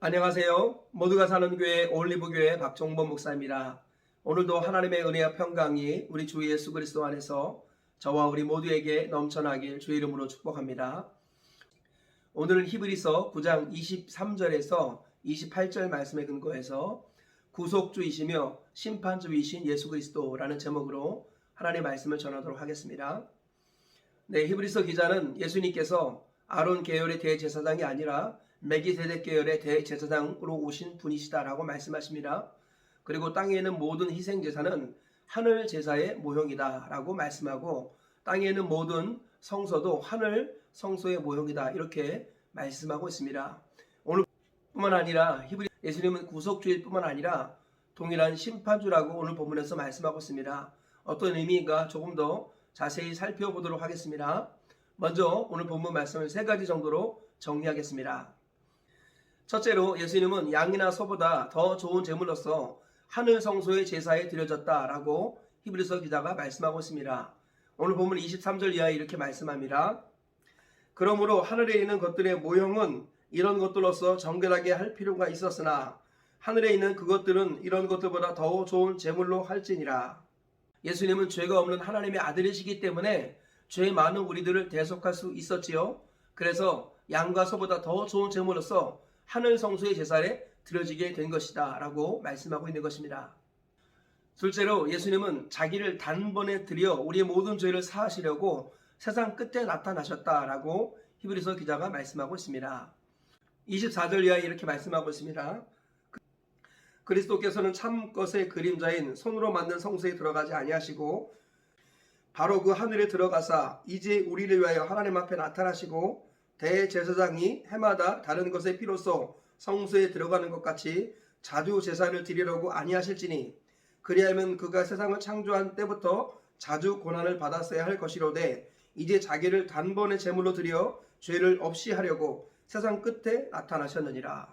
안녕하세요. 모두가 사는 교회 올리브교회 박종범 목사입니다. 오늘도 하나님의 은혜와 평강이 우리 주 예수 그리스도 안에서 저와 우리 모두에게 넘쳐나길 주 이름으로 축복합니다. 오늘은 히브리서 9장 23절에서 28절 말씀에 근거해서 구속주이시며 심판주이신 예수 그리스도라는 제목으로 하나님의 말씀을 전하도록 하겠습니다. 네, 히브리서 기자는 예수님께서 아론 계열의 대제사장이 아니라 멜기세덱 계열의 대제사장으로 오신 분이시다라고 말씀하십니다. 그리고 땅에 있는 모든 희생제사는 하늘 제사의 모형이다라고 말씀하고 땅에 있는 모든 성소도 하늘 성소의 모형이다 이렇게 말씀하고 있습니다. 오늘뿐만 아니라 예수님은 구속주일 뿐만 아니라 동일한 심판주라고 오늘 본문에서 말씀하고 있습니다. 어떤 의미인가 조금 더 자세히 살펴보도록 하겠습니다. 먼저 오늘 본문 말씀을 세 가지 정도로 정리하겠습니다. 첫째로 예수님은 양이나 소보다 더 좋은 제물로서 하늘 성소의 제사에 드려졌다라고 히브리서 기자가 말씀하고 있습니다. 오늘 본문 23절 이하에 이렇게 말씀합니다. 그러므로 하늘에 있는 것들의 모형은 이런 것들로서 정결하게 할 필요가 있었으나 하늘에 있는 그것들은 이런 것들보다 더 좋은 제물로 할지니라. 예수님은 죄가 없는 하나님의 아들이시기 때문에 죄 많은 우리들을 대속할 수 있었지요. 그래서 양과 소보다 더 좋은 제물로서 하늘 성소의 제사에 드려지게 된 것이다 라고 말씀하고 있는 것입니다. 둘째로 예수님은 자기를 단번에 드려 우리의 모든 죄를 사하시려고 세상 끝에 나타나셨다라고 히브리서 기자가 말씀하고 있습니다. 24절 이하에 이렇게 말씀하고 있습니다. 그리스도께서는 참 것의 그림자인 손으로 만든 성소에 들어가지 아니하시고 바로 그 하늘에 들어가사 이제 우리를 위하여 하나님 앞에 나타나시고 대제사장이 해마다 다른 것의 피로써 성소에 들어가는 것 같이 자주 제사를 드리려고 아니하실지니 그리하면 그가 세상을 창조한 때부터 자주 고난을 받았어야 할 것이로되 이제 자기를 단번에 제물로 드려 죄를 없이 하려고 세상 끝에 나타나셨느니라.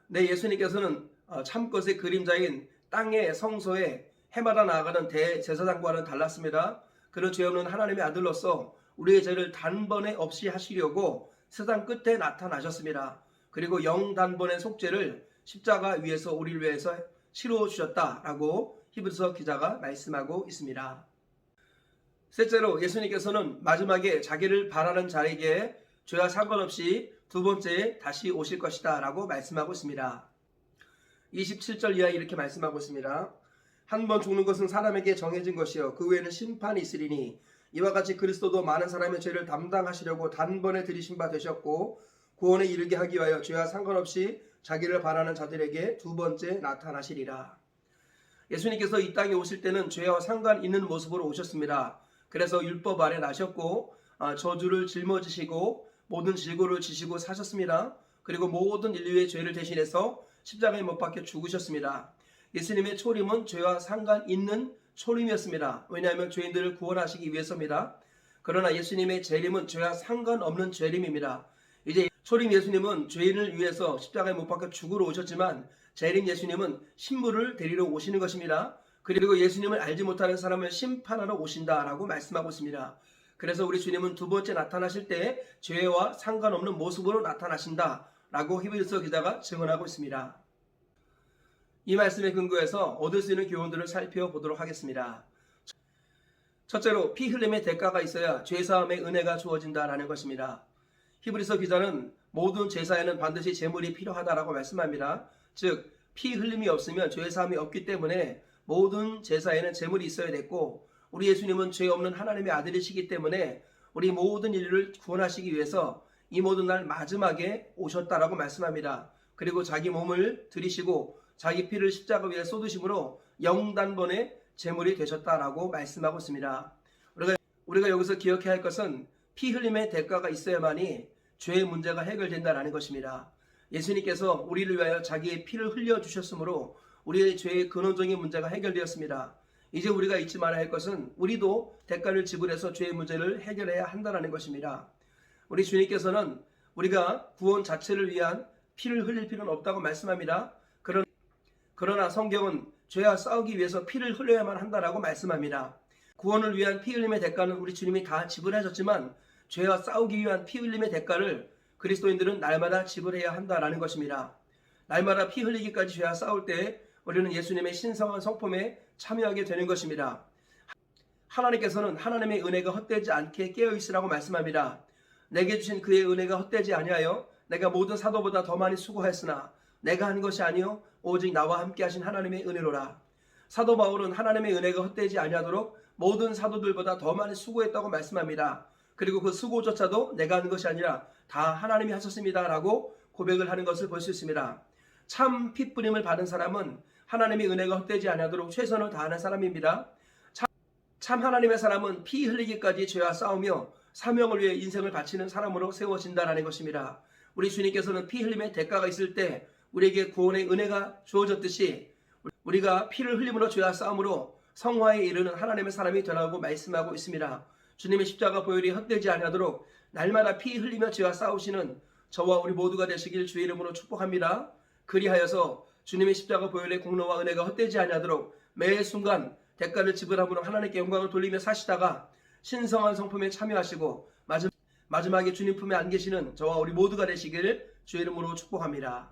네, 예수님께서는 참것의 그림자인 땅의 성소에 해마다 나아가는 대제사장과는 달랐습니다. 그는 죄 없는 하나님의 아들로서 우리의 죄를 단번에 없이 하시려고 세상 끝에 나타나셨습니다. 그리고 영단번의 속죄를 십자가 위에서 우리를 위해서 치러 주셨다라고 히브리서 기자가 말씀하고 있습니다. 셋째로 예수님께서는 마지막에 자기를 바라는 자에게 죄와 상관없이 두 번째 다시 오실 것이다 라고 말씀하고 있습니다. 27절 이하에 이렇게 말씀하고 있습니다. 한 번 죽는 것은 사람에게 정해진 것이요 그 외에는 심판이 있으리니 이와 같이 그리스도도 많은 사람의 죄를 담당하시려고 단번에 들이신 바 되셨고 구원에 이르게 하기 위하여 죄와 상관없이 자기를 바라는 자들에게 두 번째 나타나시리라. 예수님께서 이 땅에 오실 때는 죄와 상관 있는 모습으로 오셨습니다. 그래서 율법 아래 나셨고 저주를 짊어지시고 모든 질고를 지시고 사셨습니다. 그리고 모든 인류의 죄를 대신해서 십자가에 못 박혀 죽으셨습니다. 예수님의 초림은 죄와 상관 있는 초림이었습니다. 왜냐하면 죄인들을 구원하시기 위해서입니다. 그러나 예수님의 재림은 죄와 상관없는 재림입니다. 이제 초림 예수님은 죄인을 위해서 십자가에 못 박혀 죽으러 오셨지만 재림 예수님은 신부를 데리러 오시는 것입니다. 그리고 예수님을 알지 못하는 사람을 심판하러 오신다라고 말씀하고 있습니다. 그래서 우리 주님은 두 번째 나타나실 때 죄와 상관없는 모습으로 나타나신다라고 히브리서 기자가 증언하고 있습니다. 이 말씀에 근거해서 얻을 수 있는 교훈들을 살펴보도록 하겠습니다. 첫째로 피 흘림의 대가가 있어야 죄사함의 은혜가 주어진다라는 것입니다. 히브리서 기자는 모든 제사에는 반드시 제물이 필요하다라고 말씀합니다. 즉 피 흘림이 없으면 죄사함이 없기 때문에 모든 제사에는 제물이 있어야 됐고 우리 예수님은 죄 없는 하나님의 아들이시기 때문에 우리 모든 인류를 구원하시기 위해서 이 모든 날 마지막에 오셨다라고 말씀합니다. 그리고 자기 몸을 들이시고 자기 피를 십자가 위에 쏟으심으로 영단번에 제물이 되셨다라고 말씀하고 있습니다. 우리가 여기서 기억해야 할 것은 피 흘림의 대가가 있어야만이 죄의 문제가 해결된다는 것입니다. 예수님께서 우리를 위하여 자기의 피를 흘려주셨으므로 우리의 죄의 근원적인 문제가 해결되었습니다. 이제 우리가 잊지 말아야 할 것은 우리도 대가를 지불해서 죄의 문제를 해결해야 한다는 것입니다. 우리 주님께서는 우리가 구원 자체를 위한 피를 흘릴 필요는 없다고 말씀합니다. 그러나 성경은 죄와 싸우기 위해서 피를 흘려야만 한다라고 말씀합니다. 구원을 위한 피 흘림의 대가는 우리 주님이 다 지불하셨지만 죄와 싸우기 위한 피 흘림의 대가를 그리스도인들은 날마다 지불해야 한다라는 것입니다. 날마다 피 흘리기까지 죄와 싸울 때 우리는 예수님의 신성한 성품에 참여하게 되는 것입니다. 하나님께서는 하나님의 은혜가 헛되지 않게 깨어있으라고 말씀합니다. 내게 주신 그의 은혜가 헛되지 아니하여 내가 모든 사도보다 더 많이 수고하였으나 내가 한 것이 아니요 오직 나와 함께 하신 하나님의 은혜로라. 사도 바울은 하나님의 은혜가 헛되지 아니하도록 모든 사도들보다 더 많이 수고했다고 말씀합니다. 그리고 그 수고조차도 내가 한 것이 아니라 다 하나님이 하셨습니다 라고 고백을 하는 것을 볼 수 있습니다. 참 핏부림을 받은 사람은 하나님의 은혜가 헛되지 아니하도록 최선을 다하는 사람입니다. 참 하나님의 사람은 피 흘리기까지 죄와 싸우며 사명을 위해 인생을 바치는 사람으로 세워진다는 것입니다. 우리 주님께서는 피 흘림의 대가가 있을 때 우리에게 구원의 은혜가 주어졌듯이 우리가 피를 흘림으로 죄와 싸움으로 성화에 이르는 하나님의 사람이 되라고 말씀하고 있습니다. 주님의 십자가 보혈이 헛되지 아니하도록 날마다 피 흘리며 죄와 싸우시는 저와 우리 모두가 되시길 주의 이름으로 축복합니다. 그리하여서 주님의 십자가 보혈의 공로와 은혜가 헛되지 아니하도록 매 순간 대가를 지불함으로 하나님께 영광을 돌리며 사시다가 신성한 성품에 참여하시고 마지막에 주님 품에 안 계시는 저와 우리 모두가 되시길 주의 이름으로 축복합니다.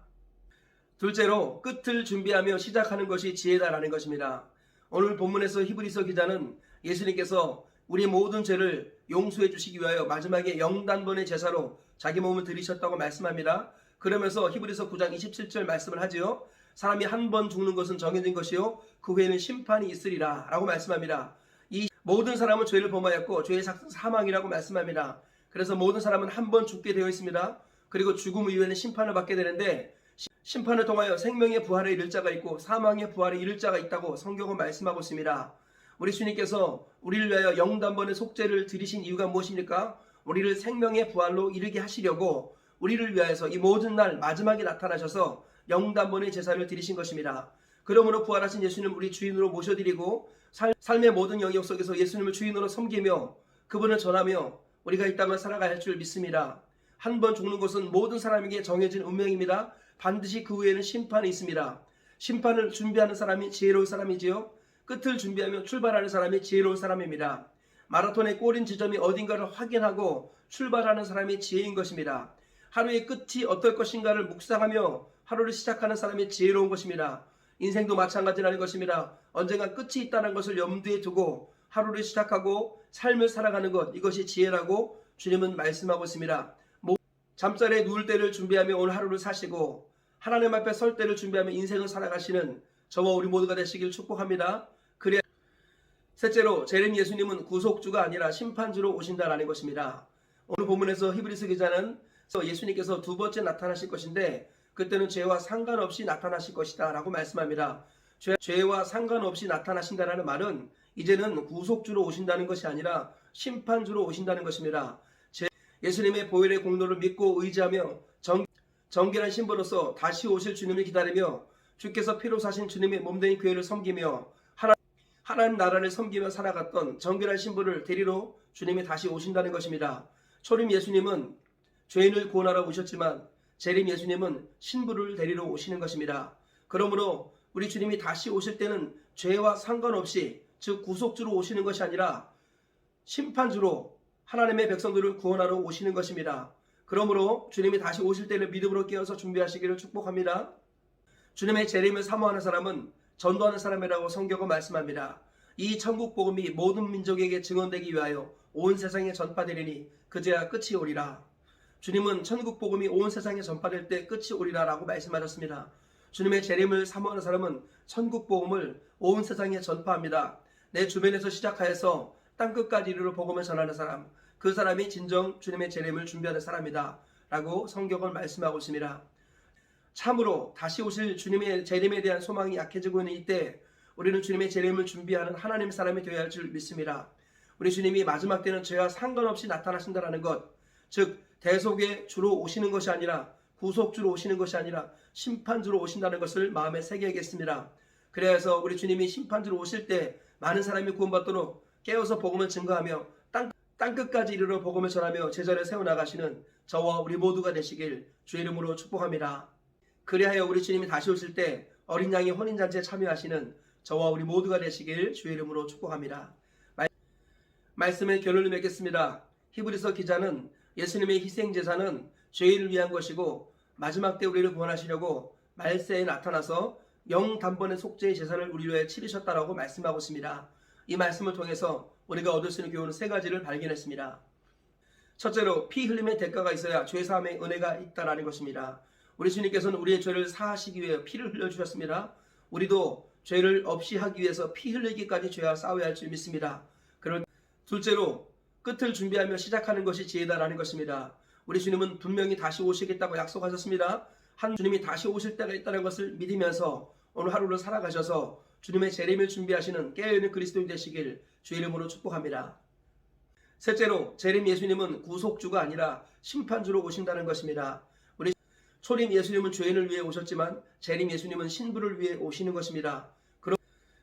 둘째로 끝을 준비하며 시작하는 것이 지혜다라는 것입니다. 오늘 본문에서 히브리서 기자는 예수님께서 우리 모든 죄를 용서해 주시기 위하여 마지막에 영단번의 제사로 자기 몸을 들이셨다고 말씀합니다. 그러면서 히브리서 9장 27절 말씀을 하지요. 사람이 한 번 죽는 것은 정해진 것이요 그 후에는 심판이 있으리라 라고 말씀합니다. 이 모든 사람은 죄를 범하였고 죄의 삭은 사망이라고 말씀합니다. 그래서 모든 사람은 한 번 죽게 되어 있습니다. 그리고 죽음 이후에는 심판을 받게 되는데 심판을 통하여 생명의 부활에 이를 자가 있고 사망의 부활에 이를 자가 있다고 성경은 말씀하고 있습니다. 우리 주님께서 우리를 위하여 영단번의 속죄를 드리신 이유가 무엇입니까? 우리를 생명의 부활로 이르게 하시려고 우리를 위하여서 이 모든 날 마지막에 나타나셔서 영단번의 제사를 드리신 것입니다. 그러므로 부활하신 예수님 우리 주인으로 모셔드리고 삶의 모든 영역 속에서 예수님을 주인으로 섬기며 그분을 전하며 우리가 이 땅을 살아가야 할 줄 믿습니다. 한 번 죽는 것은 모든 사람에게 정해진 운명입니다. 반드시 그 후에는 심판이 있습니다. 심판을 준비하는 사람이 지혜로운 사람이지요. 끝을 준비하며 출발하는 사람이 지혜로운 사람입니다. 마라톤의 골인 지점이 어딘가를 확인하고 출발하는 사람이 지혜인 것입니다. 하루의 끝이 어떨 것인가를 묵상하며 하루를 시작하는 사람이 지혜로운 것입니다. 인생도 마찬가지라는 것입니다. 언젠가 끝이 있다는 것을 염두에 두고 하루를 시작하고 삶을 살아가는 것, 이것이 지혜라고 주님은 말씀하고 있습니다. 잠자리에 누울 때를 준비하며 오늘 하루를 사시고 하나님 앞에 설 때를 준비하며 인생을 살아가시는 저와 우리 모두가 되시길 축복합니다. 그래야 셋째로 재림 예수님은 구속주가 아니라 심판주로 오신다라는 것입니다. 오늘 본문에서 히브리서 기자는 예수님께서 두 번째 나타나실 것인데 그때는 죄와 상관없이 나타나실 것이다 라고 말씀합니다. 죄와 상관없이 나타나신다는 말은 이제는 구속주로 오신다는 것이 아니라 심판주로 오신다는 것입니다. 예수님의 보혈의 공로를 믿고 의지하며 정결한 신부로서 다시 오실 주님을 기다리며 주께서 피로 사신 주님의 몸된 교회를 섬기며 하나님 나라를 섬기며 살아갔던 정결한 신부를 데리러 주님이 다시 오신다는 것입니다. 초림 예수님은 죄인을 구원하러 오셨지만 재림 예수님은 신부를 데리러 오시는 것입니다. 그러므로 우리 주님이 다시 오실 때는 죄와 상관없이 즉 구속주로 오시는 것이 아니라 심판주로 하나님의 백성들을 구원하러 오시는 것입니다. 그러므로 주님이 다시 오실 때를 믿음으로 깨어서 준비하시기를 축복합니다. 주님의 재림을 사모하는 사람은 전도하는 사람이라고 성경은 말씀합니다. 이 천국 복음이 모든 민족에게 증언되기 위하여 온 세상에 전파되리니 그제야 끝이 오리라. 주님은 천국 복음이 온 세상에 전파될 때 끝이 오리라 라고 말씀하셨습니다. 주님의 재림을 사모하는 사람은 천국 복음을 온 세상에 전파합니다. 내 주변에서 시작하여서 땅끝까지 이르러 복음을 전하는 사람, 그 사람이 진정 주님의 재림을 준비하는 사람이다 라고 성경은 말씀하고 있습니다. 참으로 다시 오실 주님의 재림에 대한 소망이 약해지고 있는 이때 우리는 주님의 재림을 준비하는 하나님의 사람이 되어야 할 줄 믿습니다. 우리 주님이 마지막 때는 죄와 상관없이 나타나신다는 것, 즉 대속의 주로 오시는 것이 아니라 구속주로 오시는 것이 아니라 심판주로 오신다는 것을 마음에 새겨야겠습니다. 그래서 우리 주님이 심판주로 오실 때 많은 사람이 구원받도록 깨어서 복음을 증거하며 땅끝까지 이르러 복음을 전하며 제자를 세워나가시는 저와 우리 모두가 되시길 주의 이름으로 축복합니다. 그리하여 우리 주님이 다시 오실 때 어린 양의 혼인잔치에 참여하시는 저와 우리 모두가 되시길 주의 이름으로 축복합니다. 말씀의 결론을 맺겠습니다. 히브리서 기자는 예수님의 희생제사는 죄인을 위한 것이고 마지막 때 우리를 구원하시려고 말세에 나타나서 영단번의 속죄의 제사를 우리 위해 치르셨다라고 말씀하고 있습니다. 이 말씀을 통해서 우리가 얻을 수 있는 교훈은 세 가지를 발견했습니다. 첫째로 피 흘림의 대가가 있어야 죄사함의 은혜가 있다라는 것입니다. 우리 주님께서는 우리의 죄를 사하시기 위해 피를 흘려주셨습니다. 우리도 죄를 없이 하기 위해서 피 흘리기까지 죄와 싸워야 할 줄 믿습니다. 둘째로 끝을 준비하며 시작하는 것이 지혜다라는 것입니다. 우리 주님은 분명히 다시 오시겠다고 약속하셨습니다. 한 주님이 다시 오실 때가 있다는 것을 믿으면서 오늘 하루를 살아가셔서 주님의 재림을 준비하시는 깨어있는 그리스도인 되시길 주의 이름으로 축복합니다. 셋째로 재림 예수님은 구속주가 아니라 심판주로 오신다는 것입니다. 우리 초림 예수님은 죄인을 위해 오셨지만 재림 예수님은 신부를 위해 오시는 것입니다.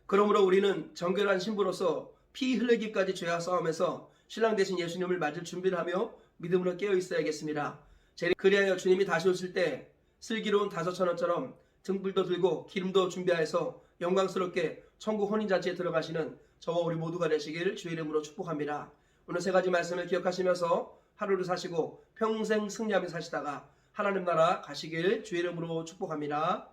그러므로 우리는 정결한 신부로서 피 흘리기까지 죄와 싸움에서 신랑 되신 예수님을 맞을 준비를 하며 믿음으로 깨어 있어야겠습니다. 그리하여 주님이 다시 오실 때 슬기로운 다섯천원처럼 등불도 들고 기름도 준비하여서 영광스럽게 천국 혼인잔치에 들어가시는 저와 우리 모두가 되시길 주의 이름으로 축복합니다. 오늘 세 가지 말씀을 기억하시면서 하루를 사시고 평생 승리하며 사시다가 하나님 나라 가시길 주의 이름으로 축복합니다.